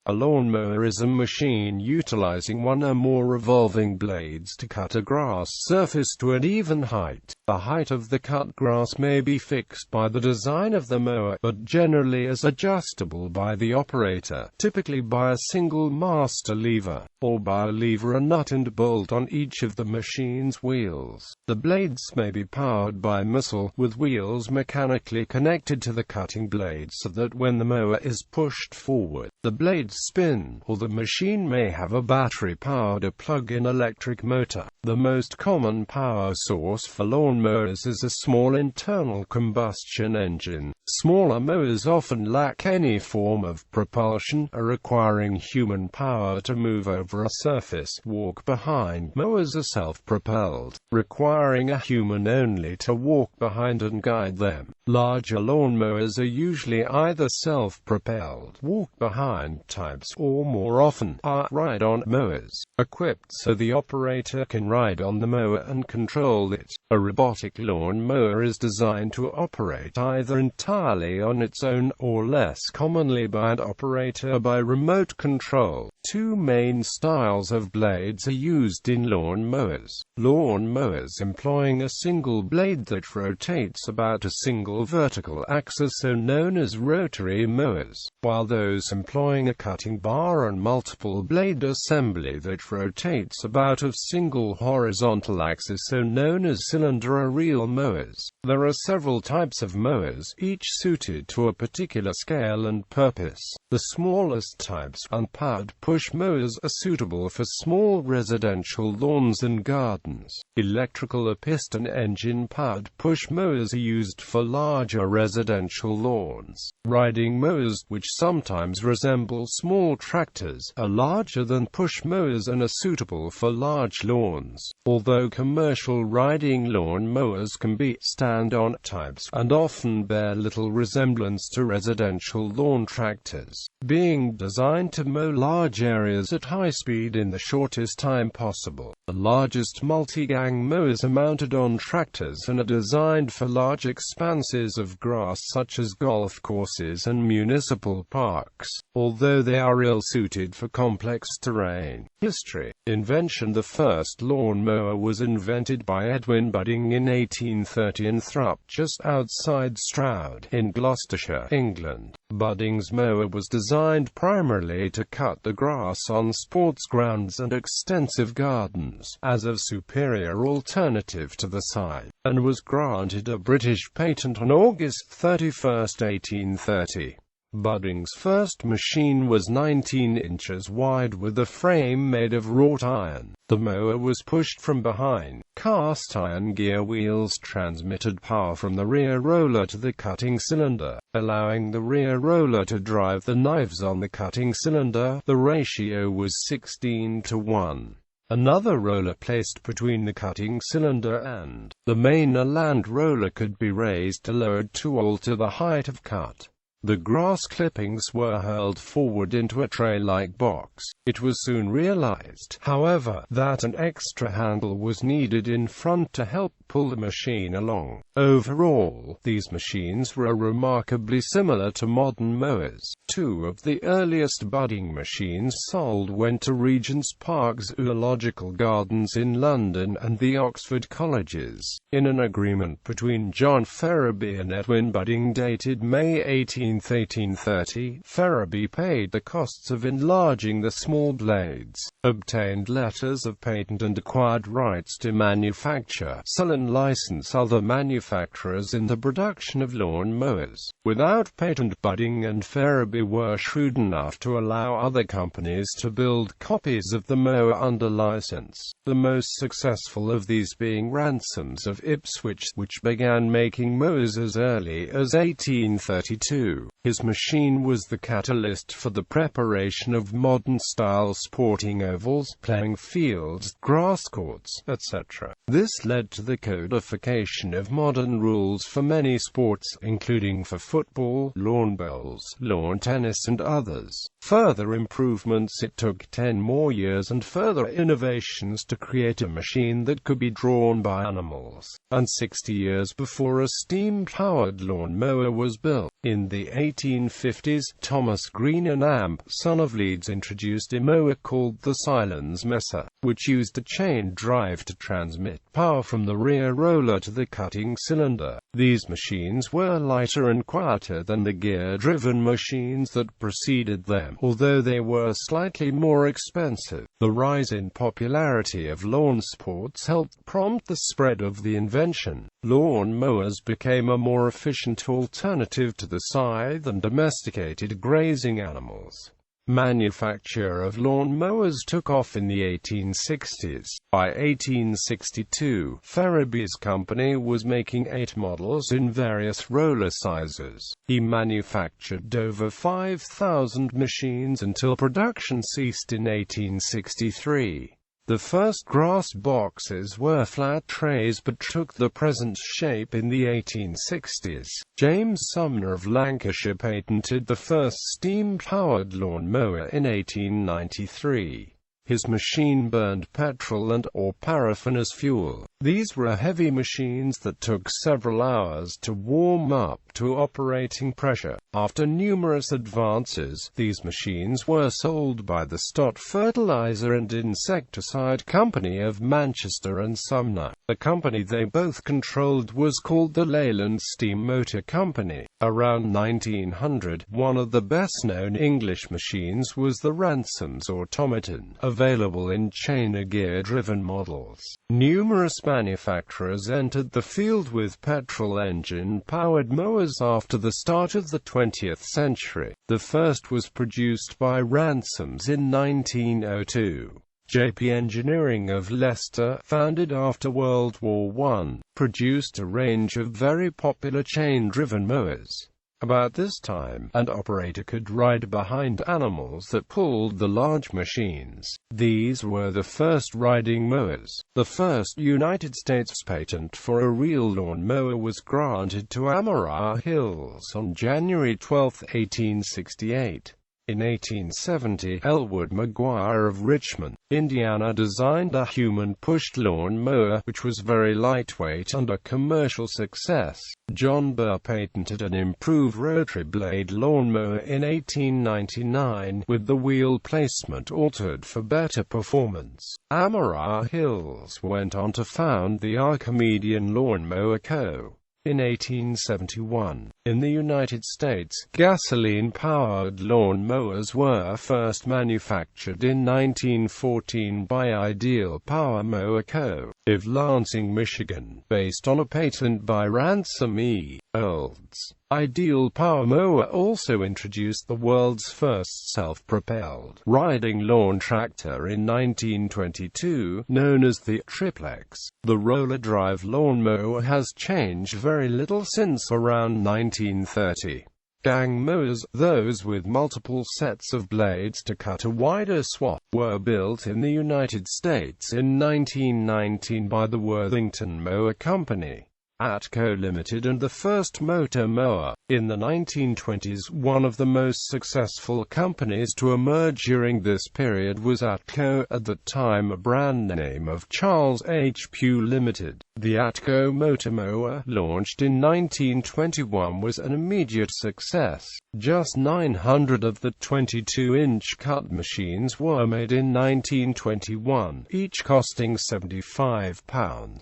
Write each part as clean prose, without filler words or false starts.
A lawnmower is a machine utilizing one or more revolving blades to cut a grass surface to an even height. The height of the cut grass may be fixed by the design of the mower, but generally is adjustable by the operator, typically by a single master lever, or by a lever and nut and bolt on each of the machine's wheels. The blades may be powered by muscle, with wheels mechanically connected to the cutting blade so that when the mower is pushed forward, the blades spin, or the machine may have a battery-powered or plug-in electric motor. The most common power source for lawnmowers is a small internal combustion engine. Smaller mowers often lack any form of propulsion, requiring human power to move over a surface. Walk-behind mowers are self-propelled, requiring a human only to walk behind and guide them. Larger lawnmowers are usually either self-propelled, walk-behind types, or more often, are ride-on mowers, equipped so the operator can ride on the mower and control it. A robotic lawn mower is designed to operate either entirely on its own, or less commonly by an operator by remote control. Two main styles of blades are used in lawn mowers. Lawn mowers employing a single blade that rotates about a single vertical axis are known as rotary mowers, while those employing a cutting bar and multiple blade assembly that rotates about a single horizontal axis are known as cylinder or reel mowers. There are several types of mowers, each suited to a particular scale and purpose. The smallest types, unpowered push mowers, are suitable for small residential lawns and gardens. Electrical or piston engine powered push mowers are used for larger residential lawns. Riding mowers, which sometimes resemble small tractors, are larger than push mowers and are suitable for large lawns. Although commercial riding lawn mowers can be stand-on types, and often bear little resemblance to residential lawn tractors, being designed to mow large areas at high speed in the shortest time possible. The largest multi-gang mowers are mounted on tractors and are designed for large expanses of grass such as golf courses and municipal parks, although they are ill-suited for complex terrain. History. Invention. The first lawn mower was invented by Edwin Budding in 1830 in Thrupp, just outside Stroud, in Gloucestershire, England. Budding's mower was designed primarily to cut the grass on sports grounds and extensive gardens, as a superior alternative to the scythe, and was granted a British patent on August 31, 1830. Budding's first machine was 19 inches wide with a frame made of wrought iron. The mower was pushed from behind. Cast iron gear wheels transmitted power from the rear roller to the cutting cylinder, allowing the rear roller to drive the knives on the cutting cylinder. The ratio was 16:1. Another roller placed between the cutting cylinder and the main land roller could be raised or lowered to alter the height of cut. The grass clippings were hurled forward into a tray-like box. It was soon realized, however, that an extra handle was needed in front to help pull the machine along. Overall, these machines were remarkably similar to modern mowers. Two of the earliest Budding machines sold went to Regent's Park Zoological Gardens in London and the Oxford Colleges. In an agreement between John Ferriby and Edwin Budding dated May 1830, Ferriby paid the costs of enlarging the small blades, obtained letters of patent and acquired rights to manufacture, sell and license other manufacturers in the production of lawn mowers. Without patent, Budding and Ferriby were shrewd enough to allow other companies to build copies of the mower under license, the most successful of these being Ransom's of Ipswich, which began making mowers as early as 1832. His machine was the catalyst for the preparation of modern-style sporting ovals, playing fields, grass courts, etc. This led to the codification of modern rules for many sports, including for football, lawn bowls, lawn tennis and others. Further improvements. It took 10 more years and further innovations to create a machine that could be drawn by animals, and 60 years before a steam-powered lawn mower was built. In the 1850s, Thomas Green and Amp, son of Leeds, introduced a mower called the Silence Messer, which used a chain drive to transmit power from the rear roller to the cutting cylinder. These machines were lighter and quieter than the gear-driven machines that preceded them, although they were slightly more expensive. The rise in popularity of lawn sports helped prompt the spread of the invention. Lawn mowers became a more efficient alternative to the scythe and domesticated grazing animals. Manufacture of lawn mowers took off in the 1860s. By 1862, Farabee's company was making 8 models in various roller sizes. He manufactured over 5,000 machines until production ceased in 1863. The first grass boxes were flat trays but took the present shape in the 1860s. James Sumner of Lancashire patented the first steam-powered lawn mower in 1893. His machine burned petrol and/or paraffin as fuel. These were heavy machines that took several hours to warm up to operating pressure. After numerous advances, these machines were sold by the Stott Fertilizer and Insecticide Company of Manchester and Sumner. The company they both controlled was called the Leyland Steam Motor Company. Around 1900, one of the best-known English machines was the Ransom's automaton, available in chain or gear-driven models. Numerous manufacturers entered the field with petrol engine-powered mowers after the start of the 20th century. The first was produced by Ransom's in 1902. JP Engineering of Leicester, founded after World War I, produced a range of very popular chain-driven mowers. About this time, an operator could ride behind animals that pulled the large machines. These were the first riding mowers. The first United States patent for a real lawn mower was granted to Amaral Hills on January 12, 1868. In 1870, Elwood Maguire of Richmond, Indiana designed a human-pushed lawn mower, which was very lightweight and a commercial success. John Burr patented an improved rotary blade lawn mower in 1899, with the wheel placement altered for better performance. Amaral Hills went on to found the Archimedean Lawn Mower Co. in 1871. In the United States, gasoline-powered lawn mowers were first manufactured in 1914 by Ideal Power Mower Co. of Lansing, Michigan, based on a patent by Ransom E. Olds. Ideal Power Mower also introduced the world's first self-propelled riding lawn tractor in 1922, known as the Triplex. The roller drive lawn mower has changed very little since around 1930. Gang mowers, those with multiple sets of blades to cut a wider swath, were built in the United States in 1919 by the Worthington Mower Company, ATCO Limited, and the first motor mower. In the 1920s, one of the most successful companies to emerge during this period was ATCO, at the time a brand name of Charles H. Pugh Limited. The ATCO motor mower, launched in 1921, was an immediate success. Just 900 of the 22-inch cut machines were made in 1921, each costing £75.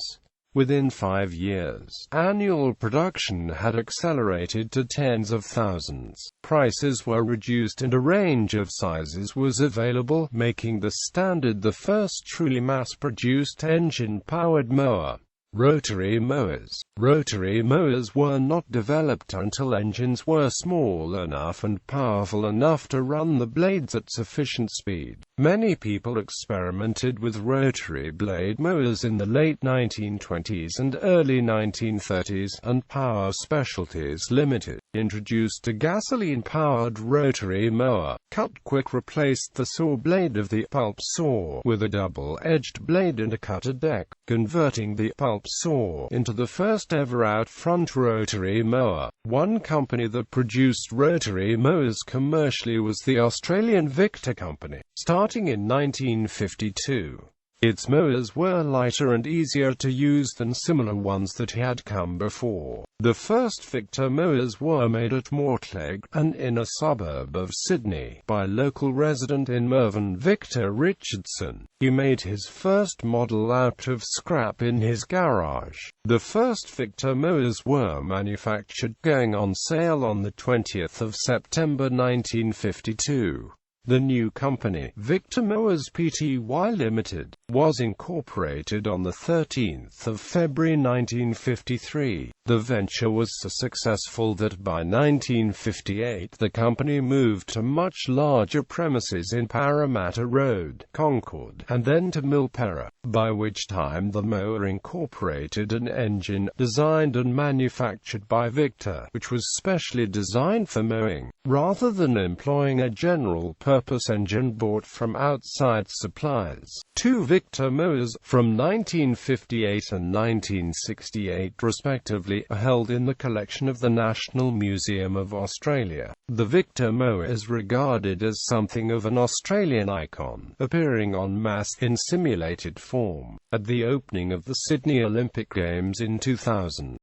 Within 5 years, annual production had accelerated to tens of thousands. Prices were reduced and a range of sizes was available, making the Standard the first truly mass-produced engine-powered mower. Rotary mowers. Rotary mowers were not developed until engines were small enough and powerful enough to run the blades at sufficient speed. Many people experimented with rotary blade mowers in the late 1920s and early 1930s, and Power Specialties Limited introduced a gasoline-powered rotary mower. Cut Quick replaced the saw blade of the pulp saw with a double-edged blade and a cutter deck, converting the pulp saw into the first ever out-front rotary mower. One company that produced rotary mowers commercially was the Australian Victor Company. Starting in 1952, Its mowers were lighter and easier to use than similar ones that had come before. The first Victor mowers were made at Mortlake, an inner suburb of Sydney, by local resident in Mervyn Victor Richardson. He made his first model out of scrap in his garage. The first Victor mowers were manufactured, going on sale on the 20th of September 1952. The new company, Victor Mowers Pty Limited, was incorporated on the 13th of February 1953. The venture was so successful that by 1958 the company moved to much larger premises in Parramatta Road, Concord, and then to Milperra, by which time the mower incorporated an engine, designed and manufactured by Victor, which was specially designed for mowing, rather than employing a general-purpose engine bought from outside suppliers. Two Victor mowers, from 1958 and 1968 respectively, are held in the collection of the National Museum of Australia. The Victor mower is regarded as something of an Australian icon, appearing en masse in simulated form at the opening of the Sydney Olympic Games in 2000.